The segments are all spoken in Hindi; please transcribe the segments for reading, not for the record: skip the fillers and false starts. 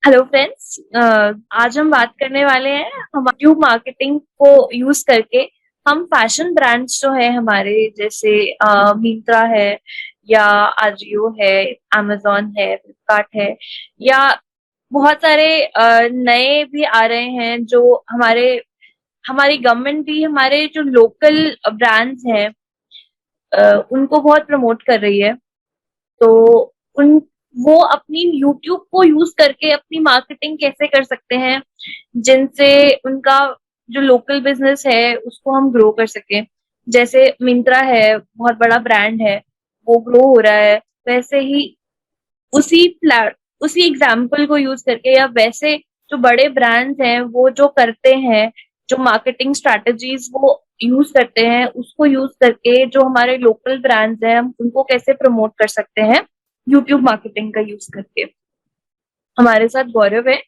Hello friends. आज हम बात करने वाले हैं हम यूट्यूब मार्केटिंग को यूज करके हम फैशन ब्रांड्स जो है हमारे जैसे मिंत्रा है या अजियो है, amazon है, फ्लिपकार्ट है या बहुत सारे नए भी आ रहे हैं जो हमारे हमारी गवर्नमेंट भी हमारे जो लोकल ब्रांड्स हैं उनको बहुत प्रमोट कर रही है। तो उन वो अपनी यूट्यूब को यूज करके अपनी मार्केटिंग कैसे कर सकते हैं जिनसे उनका जो लोकल बिजनेस है उसको हम ग्रो कर सकें। जैसे मिंत्रा है, बहुत बड़ा ब्रांड है, वो ग्रो हो रहा है। वैसे ही उसी फ्लैट उसी एग्जाम्पल को यूज करके या वैसे जो बड़े ब्रांड्स हैं वो जो करते हैं, जो मार्केटिंग स्ट्रैटेजीज वो यूज करते हैं, उसको यूज करके जो हमारे लोकल ब्रांड्स हैं हम उनको कैसे प्रमोट कर सकते हैं यूट्यूब मार्केटिंग का यूज करके। हमारे साथ गौरव है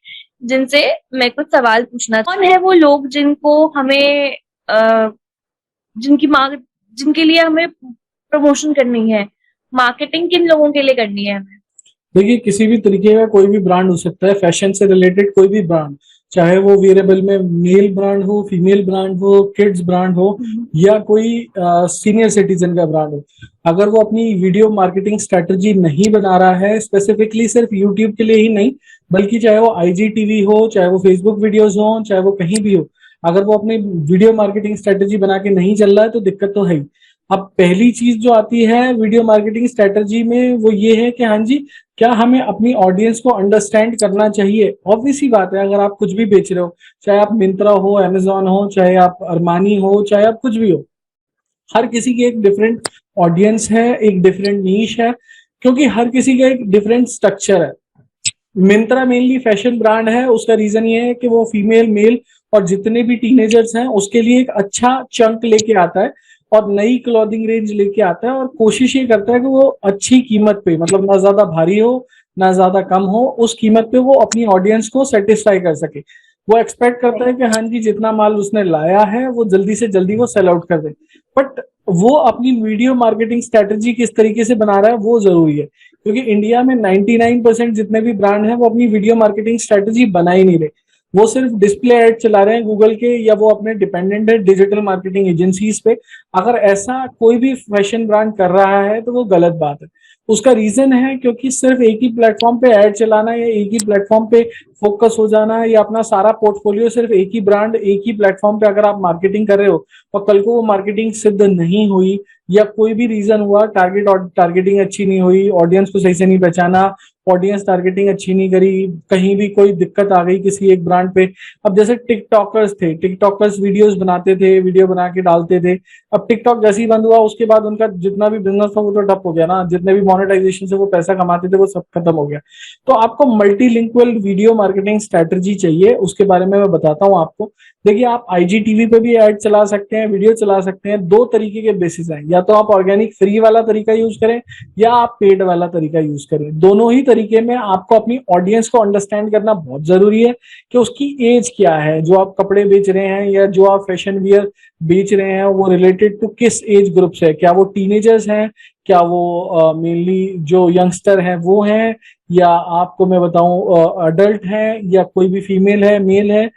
जिनसे मैं कुछ सवाल पूछना। कौन है वो लोग जिनको हमें जिनकी मार्क जिनके लिए हमें प्रमोशन करनी है, मार्केटिंग किन लोगों के लिए करनी है हमें? देखिए, किसी भी तरीके का कोई भी ब्रांड हो सकता है, फैशन से रिलेटेड कोई भी ब्रांड, चाहे वो वेरेबल में मेल ब्रांड हो, फीमेल ब्रांड हो, किड्स ब्रांड हो, या कोई सीनियर सिटीजन का ब्रांड हो। अगर वो अपनी वीडियो मार्केटिंग स्ट्रेटजी नहीं बना रहा है, स्पेसिफिकली सिर्फ यूट्यूब के लिए ही नहीं, बल्कि चाहे वो आईजीटीवी हो, चाहे वो फेसबुक वीडियोज हो, चाहे वो कहीं भी हो, अगर वो अपनी वीडियो मार्केटिंग स्ट्रेटजी बना के नहीं चल रहा है तो दिक्कत तो है ही। अब पहली चीज जो आती है वीडियो मार्केटिंग स्ट्रेटजी में वो ये है कि हाँ जी, क्या हमें अपनी ऑडियंस को अंडरस्टैंड करना चाहिए। ऑब्वियस सी बात है, अगर आप कुछ भी बेच रहे हो, चाहे आप मिंत्रा हो, अमेजोन हो, चाहे आप अरमानी हो, चाहे आप कुछ भी हो, हर किसी की एक डिफरेंट ऑडियंस है, एक डिफरेंट नीश है, क्योंकि हर किसी का एक डिफरेंट स्ट्रक्चर है। मिंत्रा मेनली फैशन ब्रांड है, उसका रीजन ये है कि वो फीमेल मेल और जितने भी टीनेजर्स हैं उसके लिए एक अच्छा चंक लेके आता है और नई क्लॉथिंग रेंज लेके आता है, और कोशिश ये करता है कि वो अच्छी कीमत पे, मतलब ना ज्यादा भारी हो ना ज्यादा कम हो, उस कीमत पे वो अपनी ऑडियंस को सेटिस्फाई कर सके। वो एक्सपेक्ट करता है कि हाँ जी, जितना माल उसने लाया है वो जल्दी से जल्दी वो सेल आउट कर दे। बट वो अपनी वीडियो मार्केटिंग स्ट्रेटजी किस तरीके से बना रहा है वो जरूरी है, क्योंकि इंडिया में 99% जितने भी ब्रांड हैं वो अपनी वीडियो मार्केटिंग स्ट्रेटजी बना ही नहीं रहे। वो सिर्फ डिस्प्ले एड चला रहे हैं गूगल के, या वो अपने डिपेंडेंट है डिजिटल मार्केटिंग एजेंसीज पे। अगर ऐसा कोई भी फैशन ब्रांड कर रहा है तो वो गलत बात है। उसका रीजन है क्योंकि सिर्फ एक ही प्लेटफॉर्म पे ऐड चलाना या एक ही प्लेटफॉर्म पे फोकस हो जाना, या अपना सारा पोर्टफोलियो सिर्फ एक ही ब्रांड एक ही प्लेटफॉर्म पे अगर आप मार्केटिंग कर रहे हो और कल को वो मार्केटिंग सिद्ध नहीं हुई, या कोई भी रीजन हुआ, टारगेटिंग अच्छी नहीं हुई, ऑडियंस को सही से नहीं पहचाना, ऑडियंस टारगेटिंग अच्छी नहीं करी, कहीं भी कोई दिक्कत आ गई किसी एक ब्रांड पे। अब जैसे टिकटॉकर्स थे, टिकटॉकर्स वीडियोस बनाते थे, वीडियो बना के डालते थे। अब टिकटॉक जैसे ही बंद हुआ उसके बाद उनका जितना भी बिजनेस था वो तो ठप हो गया ना, जितने भी मोनेटाइजेशन से वो पैसा कमाते थे वो सब खत्म हो गया। तो आपको मल्टीलिंगुअल वीडियो मार्केटिंग स्ट्रेटजी चाहिए, उसके बारे में मैं बताता हूँ आपको। देखिए, आप आईजीटीवी पे भी ऐड चला सकते हैं, वीडियो चला सकते हैं। दो तरीके के बेसिस हैं, या तो आप ऑर्गेनिक फ्री वाला तरीका यूज करें या आप पेड वाला तरीका यूज करें। दोनों ही तरीके में आपको अपनी ऑडियंस को अंडरस्टैंड करना बहुत जरूरी है कि उसकी एज क्या है। जो आप कपड़े बेच रहे हैं या जो आप फैशन वियर बेच रहे हैं वो रिलेटेड टू किस एज ग्रुप से है। क्या वो टीनेजर्स हैं, क्या वो मेनली जो यंगस्टर हैं वो हैं, या आपको मैं बताऊं अडल्ट हैं, या कोई भी फीमेल है मेल है,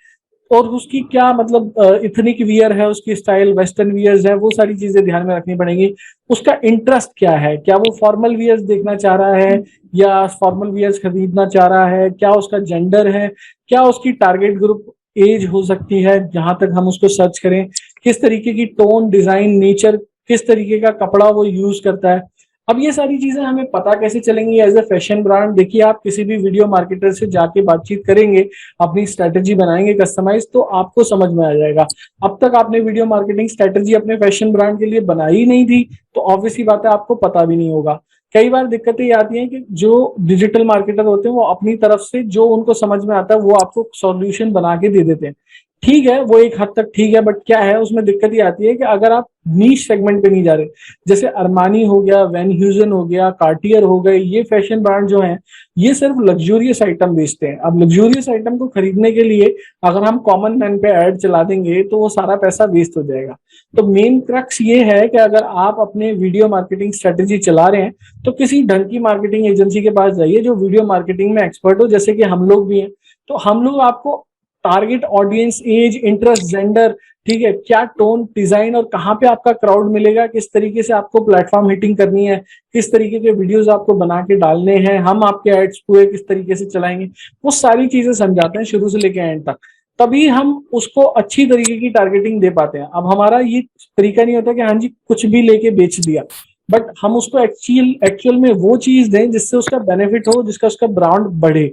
और उसकी क्या मतलब इथनिक वियर है, उसकी स्टाइल वेस्टर्न वियर्स है, वो सारी चीजें ध्यान में रखनी पड़ेंगी। उसका इंटरेस्ट क्या है, क्या वो फॉर्मल वियर्स देखना चाह रहा है या फॉर्मल वियर्स खरीदना चाह रहा है, क्या उसका जेंडर है, क्या उसकी टारगेट ग्रुप एज हो सकती है जहां तक हम उसको सर्च करें, किस तरीके की टोन डिजाइन नेचर, किस तरीके का कपड़ा वो यूज करता है। अब ये सारी चीजें हमें पता कैसे चलेंगी एज ए फैशन ब्रांड। देखिए, आप किसी भी वीडियो मार्केटर से जाके बातचीत करेंगे, अपनी स्ट्रेटेजी बनाएंगे कस्टमाइज, तो आपको समझ में आ जाएगा। अब तक आपने वीडियो मार्केटिंग स्ट्रेटेजी अपने फैशन ब्रांड के लिए बनाई ही नहीं थी, तो ऑब्वियस ही बात है आपको पता भी नहीं होगा। कई बार दिक्कतें ये आती हैं कि जो डिजिटल मार्केटर होते हैं वो अपनी तरफ से जो उनको समझ में आता है वो आपको सॉल्यूशन बना के दे देते हैं। ठीक है, वो एक हद तक ठीक है, बट क्या है उसमें दिक्कत ये आती है कि अगर आप नीश सेगमेंट पे नहीं जा रहे, जैसे अरमानी हो गया, वैन ह्यूजन हो गया, कार्टियर हो गए, ये फैशन ब्रांड जो हैं ये सिर्फ लग्जूरियस आइटम बेचते हैं। अब लग्जूरियस आइटम को खरीदने के लिए अगर हम कॉमन मैन पे ऐड चला देंगे तो वो सारा पैसा वेस्ट हो जाएगा। तो मेन क्रक्स ये है कि अगर आप अपने वीडियो मार्केटिंग स्ट्रेटेजी चला रहे हैं तो किसी ढंग की मार्केटिंग एजेंसी के पास जाइए जो वीडियो मार्केटिंग में एक्सपर्ट हो, जैसे कि हम लोग भी हैं। तो हम लोग आपको target audience, age, interest, gender, ठीक है, क्या टोन, डिजाइन और कहाँ पे आपका क्राउड मिलेगा, किस तरीके से आपको प्लेटफॉर्म हिटिंग करनी है, किस तरीके के वीडियोस आपको बना के डालने हैं, हम आपके एड्स पूरे किस तरीके से चलाएंगे, वो सारी चीजें समझाते हैं शुरू से लेकर एंड तक। तभी हम उसको अच्छी तरीके की टारगेटिंग दे पाते हैं। अब हमारा ये तरीका नहीं होता कि हाँ जी कुछ भी लेके बेच दिया, बट हम उसको एक्चुअल में वो चीज दें जिससे उसका बेनिफिट हो, जिसका उसका ब्रांड बढ़े।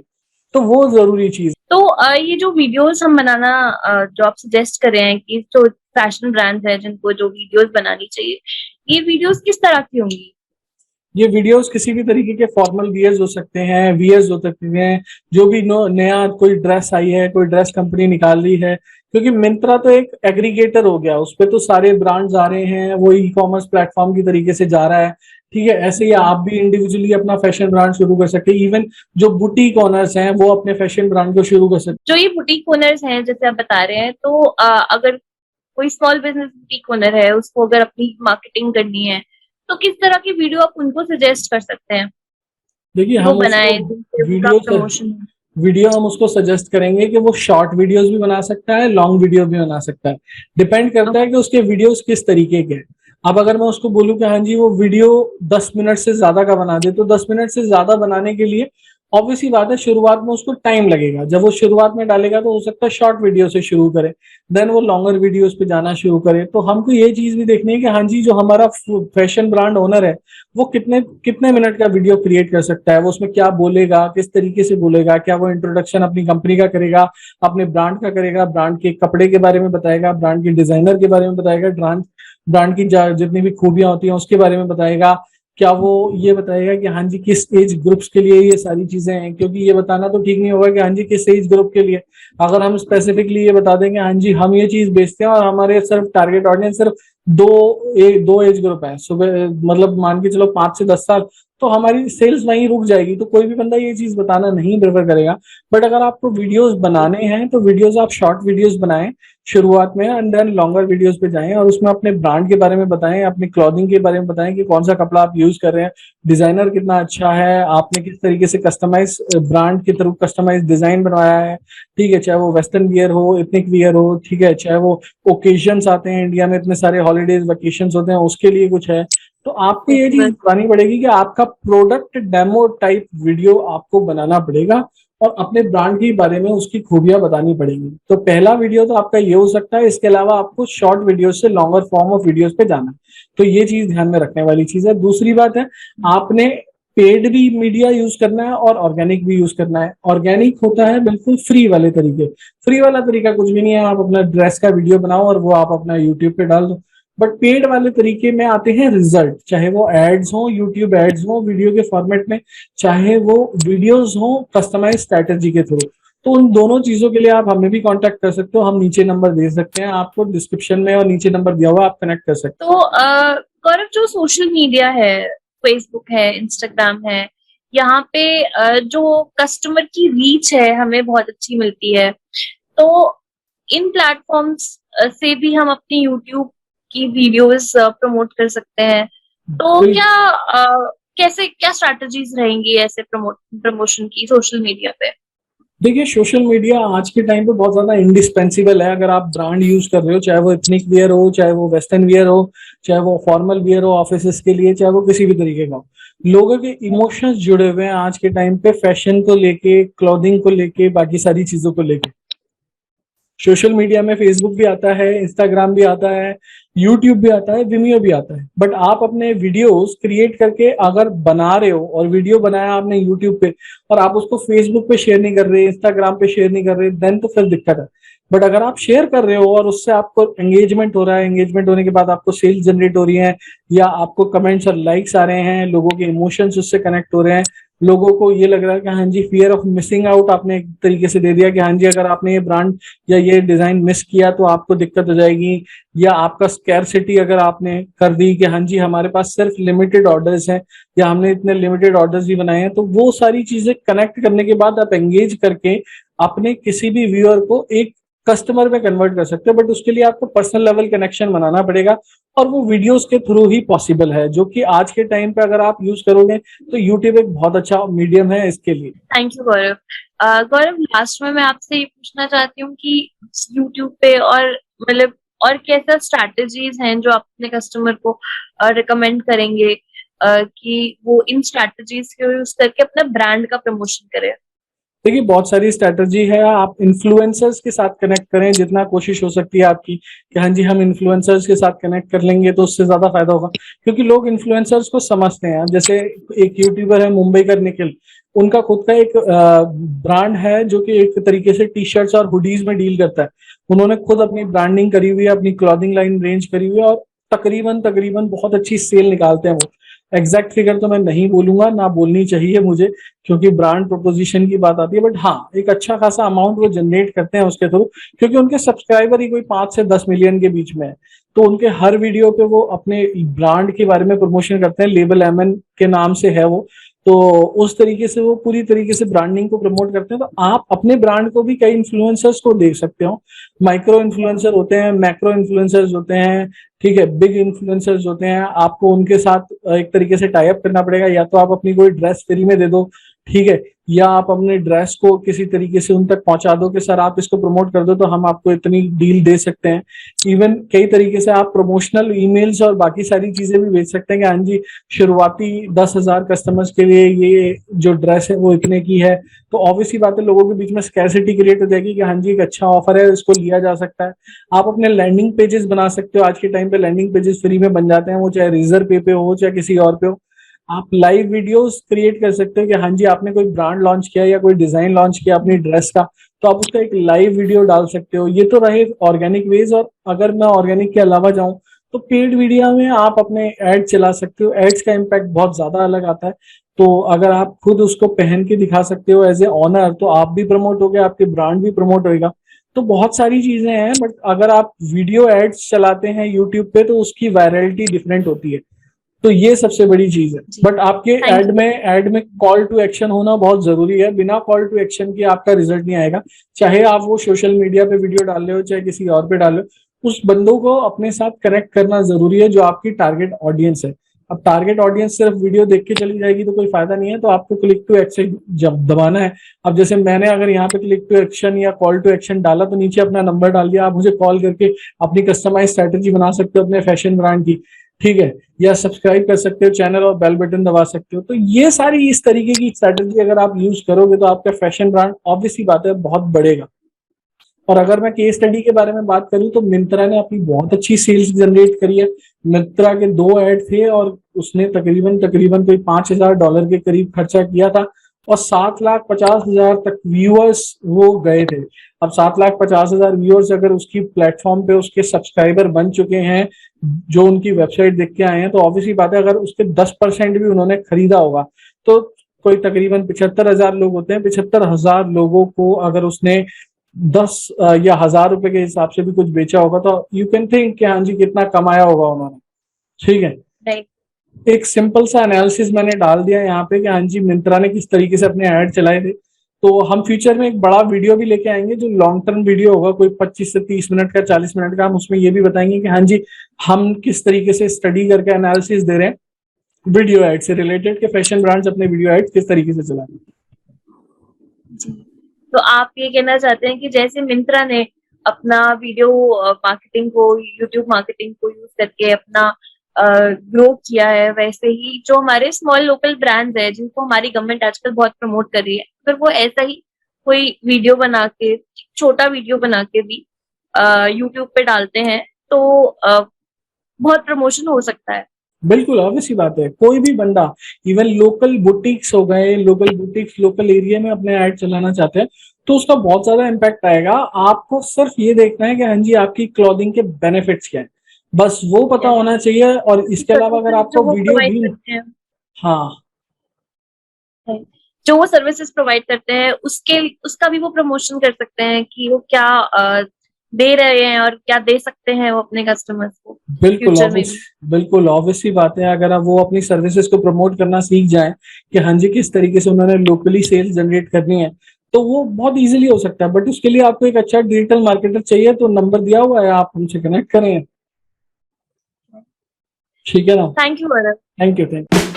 तो वो जरूरी चीज। तो ये जो वीडियोस हम बनाना जो आप सजेस्ट कर रहे हैं कि जो फैशन ब्रांड्स हैं जिनको जो वीडियोस बनानी चाहिए, ये वीडियोस किस तरह की होंगी? ये वीडियोस किसी भी तरीके के फॉर्मल वियर्स हो सकते हैं, वियर्स हो सकते हैं, जो भी नया कोई ड्रेस आई है, कोई ड्रेस कंपनी निकाल रही है, क्योंकि मिंत्रा तो एक एग्रीगेटर हो गया, उस पर तो सारे ब्रांड्स आ रहे हैं, वो ई कॉमर्स प्लेटफॉर्म की तरीके से जा रहा है। ठीक है, ऐसे ही आप भी इंडिविजुअली अपना फैशन ब्रांड शुरू कर सकते हैं। इवन जो बुटीक ओनर्स हैं वो अपने फैशन ब्रांड को शुरू कर सकते हैं। जो ये बुटीक ओनर्स हैं जैसे आप बता रहे हैं, तो अगर कोई स्मॉल बिजनेस बुटीक ओनर है, उसको अगर अपनी मार्केटिंग करनी है तो किस तरह की वीडियो आप उनको सजेस्ट कर सकते हैं देखिए वो हम बनाए उसको जिनसे उनका वीडियो प्रमोशन? वीडियो हम उसको सजेस्ट करेंगे कि वो शॉर्ट वीडियोस भी बना सकता है, लॉन्ग वीडियो भी बना सकता है। डिपेंड करता है कि उसके वीडियोस किस तरीके के हैं। अब अगर मैं उसको बोलूं कि हाँ जी वो वीडियो 10 मिनट से ज्यादा का बना दे, तो 10 मिनट से ज्यादा बनाने के लिए ऑब्वियस ही बात है शुरुआत में उसको टाइम लगेगा। जब वो शुरुआत में डालेगा तो हो सकता है शॉर्ट वीडियो से शुरू करे, देन वो लॉन्गर वीडियोस पे जाना शुरू करे। तो हमको ये चीज भी देखनी है कि हाँ जी जो हमारा फैशन ब्रांड ओनर है वो कितने कितने मिनट का वीडियो क्रिएट कर सकता है, वो उसमें क्या बोलेगा, किस तरीके से बोलेगा, क्या वो इंट्रोडक्शन अपनी कंपनी का करेगा, अपने ब्रांड का करेगा, ब्रांड के कपड़े के बारे में बताएगा, ब्रांड के डिजाइनर के बारे में बताएगा, ब्रांड की जितनी भी खूबियां होती हैं उसके बारे में बताएगा, क्या वो ये बताएगा कि हाँ जी किस एज ग्रुप्स के लिए ये सारी चीजें हैं। क्योंकि ये बताना तो ठीक नहीं होगा कि हाँ जी किस एज ग्रुप के लिए। अगर हम स्पेसिफिकली ये बता देंगे हाँ जी हम ये चीज बेचते हैं और हमारे सिर्फ टारगेट ऑडियंस सिर्फ दो एज ग्रुप है, सुबह मतलब मान के चलो 5 से 10 साल, तो हमारी सेल्स वहीं रुक जाएगी। तो कोई भी बंदा ये चीज बताना नहीं प्रेफर करेगा। बट अगर आपको वीडियोस बनाने हैं तो वीडियोस आप शॉर्ट वीडियोस बनाएं शुरुआत में, एंड देन लॉन्गर वीडियोस पे जाएं और उसमें अपने ब्रांड के बारे में बताएं, अपनी क्लॉथिंग के बारे में बताएं कि कौन सा कपड़ा आप यूज कर रहे हैं, डिजाइनर कितना अच्छा है, आपने किस तरीके से कस्टमाइज ब्रांड के थ्रू कस्टमाइज डिजाइन बनवाया है। ठीक है, चाहे वो वेस्टर्न वियर हो, एथनिक वियर हो, ठीक है, चाहे वो ओकेजन्स आते हैं इंडिया में, इतने सारे हॉलीडेज वेकेशंस होते हैं, उसके लिए कुछ है। तो आपको ये चीज बतानी पड़ेगी कि आपका प्रोडक्ट डेमो टाइप वीडियो आपको बनाना पड़ेगा और अपने ब्रांड के बारे में उसकी खूबियां बतानी पड़ेगी। तो पहला वीडियो तो आपका ये हो सकता है। इसके अलावा आपको शॉर्ट वीडियो से लॉन्गर फॉर्म ऑफ वीडियोस पे जाना है। तो ये चीज ध्यान में रखने वाली चीज है। दूसरी बात है, आपने पेड भी मीडिया यूज करना है और ऑर्गेनिक भी यूज करना है। ऑर्गेनिक होता है बिल्कुल फ्री वाले तरीके। फ्री वाला तरीका कुछ भी नहीं है, आप अपना ड्रेस का वीडियो बनाओ और वो आप अपना यूट्यूब पे डाल दो। बट पेड वाले तरीके में आते हैं रिजल्ट, चाहे वो एड्स हो, यूट्यूब एड्स हो वीडियो के फॉर्मेट में, चाहे वो वीडियोस हो कस्टमाइज स्ट्रेटेजी के थ्रू। तो उन दोनों चीजों के लिए आप हमें भी कांटेक्ट कर सकते हो। हम नीचे नंबर दे सकते हैं आपको डिस्क्रिप्शन में, और नीचे नंबर दिया हुआ, आप कनेक्ट कर सकते तो गौरव, जो सोशल मीडिया है, फेसबुक है, इंस्टाग्राम है, यहाँ पे जो कस्टमर की रीच है हमें बहुत अच्छी मिलती है। तो इन प्लेटफॉर्म्स से भी हम अपनी यूट्यूब की वीडियोस प्रमोट कर सकते हैं। तो हैं। कैसे क्या स्ट्रैटेजीज रहेंगी ऐसे प्रमोशन की सोशल मीडिया पे? देखिए सोशल मीडिया आज के टाइम पे बहुत ज्यादा इंडिस्पेंसिबल है। अगर आप ब्रांड यूज कर रहे हो, चाहे वो एथनिक वियर हो, चाहे वो वेस्टर्न वियर हो, चाहे वो फॉर्मल वियर हो ऑफिस के लिए, चाहे वो किसी भी तरीके का हो, लोगों के इमोशंस जुड़े हुए हैं आज के टाइम पे फैशन को लेके, क्लॉथिंग को लेके, बाकी सारी चीजों को लेके। सोशल मीडिया में फेसबुक भी आता है, इंस्टाग्राम भी आता है, यूट्यूब भी आता है, विमियो भी आता है। बट आप अपने वीडियोस क्रिएट करके अगर बना रहे हो और वीडियो बनाया आपने यूट्यूब पे और आप उसको फेसबुक पे शेयर नहीं कर रहे, इंस्टाग्राम पे शेयर नहीं कर रहे, देन तो फिर दिक्कत है। बट अगर आप शेयर कर रहे हो और उससे आपको एंगेजमेंट हो रहा है, एंगेजमेंट होने के बाद आपको सेल्स जनरेट हो रही है, या आपको कमेंट्स और लाइक्स आ रहे हैं, लोगों के इमोशंस उससे कनेक्ट हो रहे हैं, लोगों को ये लग रहा है कि हाँ जी फियर ऑफ मिसिंग आउट आपने एक तरीके से दे दिया कि हाँ जी अगर आपने ये ब्रांड या ये डिजाइन मिस किया तो आपको दिक्कत हो जाएगी, या आपका स्कैरसिटी अगर आपने कर दी कि हाँ जी हमारे पास सिर्फ लिमिटेड ऑर्डर्स हैं या हमने इतने लिमिटेड ऑर्डर्स ही बनाए हैं, तो वो सारी चीजें कनेक्ट करने के बाद आप एंगेज करके अपने किसी भी व्यूअर को एक कस्टमर में कन्वर्ट कर सकते हो। बट उसके लिए आपको पर्सनल लेवल कनेक्शन बनाना पड़ेगा, और वो वीडियोस के थ्रू ही पॉसिबल है, जो कि आज के टाइम पे अगर आप यूज करोगे तो यूट्यूब एक बहुत अच्छा मीडियम है इसके लिए। Thank you Gaurav. Gaurav, last में मैं आपसे ये पूछना चाहती हूँ कि यूट्यूब पे और मतलब और कैसा स्ट्रैटेजीज हैं जो आप अपने कस्टमर को रिकमेंड करेंगे कि वो इन स्ट्रैटेजीज को यूज करके अपना ब्रांड का प्रमोशन करें? देखिए बहुत सारी स्ट्रैटेजी है, आप इन्फ्लुएंसर्स के साथ कनेक्ट करें जितना कोशिश हो सकती है आपकी कि हाँ जी हम इन्फ्लुएंसर्स के साथ कनेक्ट कर लेंगे तो उससे ज्यादा फायदा होगा, क्योंकि लोग इन्फ्लुएंसर्स को समझते हैं। जैसे एक यूट्यूबर है मुंबई का निखिल, उनका खुद का एक ब्रांड है जो कि एक तरीके से टी शर्ट्स और हुडीज में डील करता है। उन्होंने खुद अपनी ब्रांडिंग करी हुई है, अपनी क्लॉथिंग लाइन रेंज करी हुई है, और तकरीबन तकरीबन बहुत अच्छी सेल निकालते हैं वो। एग्जैक्ट फिगर तो मैं नहीं बोलूंगा, ना बोलनी चाहिए मुझे, क्योंकि ब्रांड प्रोपोजिशन की बात आती है, बट हाँ एक अच्छा खासा अमाउंट वो जनरेट करते हैं उसके थ्रू, क्योंकि उनके सब्सक्राइबर ही कोई 5 से 10 मिलियन के बीच में है। तो उनके हर वीडियो पे वो अपने ब्रांड के बारे में प्रमोशन करते हैं, लेबल एमएन के नाम से है वो। तो उस तरीके से वो पूरी तरीके से ब्रांडिंग को प्रमोट करते हैं। तो आप अपने ब्रांड को भी कई इन्फ्लुएंसर्स को देख सकते हो, माइक्रो इन्फ्लुएंसर होते हैं, मैक्रो इन्फ्लुएंसर्स होते हैं, ठीक है, बिग इन्फ्लुएंसर्स होते हैं। आपको उनके साथ एक तरीके से टाई अप करना पड़ेगा, या तो आप अपनी कोई ड्रेस फ्री में दे दो, ठीक है, या आप अपने ड्रेस को किसी तरीके से उन तक पहुंचा दो कि सर आप इसको प्रमोट कर दो तो हम आपको इतनी डील दे सकते हैं। इवन कई तरीके से आप प्रमोशनल ईमेल्स और बाकी सारी चीजें भी भेज सकते हैं कि हाँ जी शुरुआती 10,000 कस्टमर्स के लिए ये जो ड्रेस है वो इतने की है। तो ऑब्वियसली बात है, लोगों के बीच में स्कैरसिटी क्रिएट हो जाएगी कि हाँ जी एक अच्छा ऑफर है, इसको लिया जा सकता है। आप अपने लैंडिंग पेजेस बना सकते हो, आज के टाइम पे लैंडिंग पेजेस फ्री में बन जाते हैं, वो चाहे रेजर पे हो चाहे किसी और पे हो। आप लाइव वीडियोस क्रिएट कर सकते हो कि हाँ जी आपने कोई ब्रांड लॉन्च किया या कोई डिजाइन लॉन्च किया अपनी ड्रेस का, तो आप उसका एक लाइव वीडियो डाल सकते हो। ये तो रहे ऑर्गेनिक वेज, और अगर मैं ऑर्गेनिक के अलावा जाऊं तो पेड मीडिया में आप अपने एड चला सकते हो। एड्स का इम्पैक्ट बहुत ज्यादा अलग आता है, तो अगर आप खुद उसको पहन के दिखा सकते हो एज ए ऑनर, तो आप भी प्रमोट हो गए, आपके ब्रांड भी प्रमोट होगा। तो बहुत सारी चीजें हैं, बट अगर आप वीडियो एड्स चलाते हैं यूट्यूब पे तो उसकी वायरलिटी डिफरेंट होती है। तो ये सबसे बड़ी चीज है। जी, बट आपके थैंक यू। एड में कॉल टू एक्शन होना बहुत जरूरी है। बिना कॉल टू एक्शन के आपका रिजल्ट नहीं आएगा, चाहे आप वो सोशल मीडिया पे वीडियो डाल रहे हो चाहे किसी और पे डाल रहे हो। उस बंदों को अपने साथ कनेक्ट करना जरूरी है जो आपकी टारगेट ऑडियंस है। अब टारगेट ऑडियंस सिर्फ वीडियो देख के चली जाएगी तो कोई फायदा नहीं है, तो आपको क्लिक टू एक्शन जब दबाना है। अब जैसे मैंने अगर यहाँ पे क्लिक टू एक्शन या कॉल टू एक्शन डाला तो नीचे अपना नंबर डाल दिया, आप मुझे कॉल करके अपनी कस्टमाइज स्ट्रेटेजी बना सकते हो अपने फैशन ब्रांड की, ठीक है, या सब्सक्राइब कर सकते हो चैनल और बेल बटन दबा सकते हो। तो ये सारी इस तरीके की स्ट्रेटेजी अगर आप यूज करोगे तो आपका फैशन ब्रांड ऑब्वियसली बात है बहुत बढ़ेगा। और अगर मैं केस स्टडी के बारे में बात करूं तो मिंत्रा ने अपनी बहुत अच्छी सेल्स जनरेट करी है। मिंत्रा के 2 ऐड थे और उसने तकरीबन तकरीबन कोई $5,000 के करीब खर्चा किया था, और 7,50,000 तक व्यूअर्स वो गए थे। अब 7,50,000 व्यूअर्स अगर उसकी प्लेटफॉर्म पे उसके सब्सक्राइबर बन चुके हैं जो उनकी वेबसाइट देख के आए हैं, तो ऑब्वियसली बात है अगर उसके 10% भी उन्होंने खरीदा होगा तो कोई तकरीबन 75,000 लोग होते हैं। 75,000 लोगों को अगर उसने 10 या 1,000 रुपए के हिसाब से भी कुछ बेचा होगा तो यू कैन थिंक कि हाँ जी कितना कमाया होगा उन्होंने, ठीक है। राइट। एक सिंपल सा एनालिसिस मैंने डाल दिया यहाँ पे कि हाँ जी मिंत्रा ने किस तरीके से अपने ऐड चलाए थे। तो हम फ्यूचर में एक बड़ा वीडियो भी लेके आएंगे जो लॉन्ग टर्म वीडियो होगा, कोई 25 से 30 मिनट का, 40 मिनट का। हम उसमें ये भी बताएंगे कि हाँ जी हम किस तरीके से स्टडी करके एनालिसिस दे रहे हैं वीडियो एड से रिलेटेड, के फैशन ब्रांड्स अपने वीडियो एड किस तरीके से चलाएं। जी। तो आप ये कहना चाहते हैं कि जैसे मिंत्रा ने अपना वीडियो मार्केटिंग को, यूट्यूब मार्केटिंग को यूज करके अपना ग्रो किया है, वैसे ही जो हमारे स्मॉल लोकल ब्रांड्स है जिनको हमारी गवर्नमेंट आजकल बहुत प्रमोट कर रही है, अगर वो ऐसा ही कोई वीडियो बना के, छोटा वीडियो बना के भी यूट्यूब पे डालते हैं तो बहुत प्रमोशन हो सकता है। बिल्कुल ऑब्वियसली बात है, कोई भी बंदा, इवन लोकल बुटीक्स हो गए, लोकल बुटीक्स लोकल एरिया में अपने ऐड चलाना चाहते हैं तो उसका बहुत ज्यादा इम्पैक्ट आएगा। आपको सिर्फ ये देखना है कि हाँ जी आपकी क्लॉथिंग के बेनिफिट्स क्या है, बस वो पता होना चाहिए। और इसके अलावा अगर सर्विसेज आपको जो वो वीडियो प्रोवाइड भी, करते हैं। हाँ है, जो वो सर्विसेज प्रोवाइड करते हैं उसका भी वो प्रमोशन कर सकते हैं कि वो क्या दे रहे हैं और क्या दे सकते हैं वो अपने कस्टमर्स को फ्यूचर में भी। बिल्कुल ऑब्वियसली बात है, अगर आप वो अपनी सर्विसेज को प्रमोट करना सीख जाएं कि हाँ जी किस तरीके से उन्होंने लोकली सेल्स जनरेट करनी है, तो वो बहुत इजीली हो सकता है। बट उसके लिए आपको एक अच्छा डिजिटल मार्केटर चाहिए, तो नंबर दिया हुआ है, आप हमसे कनेक्ट करें। ठीक है ना? Thank you, thank you.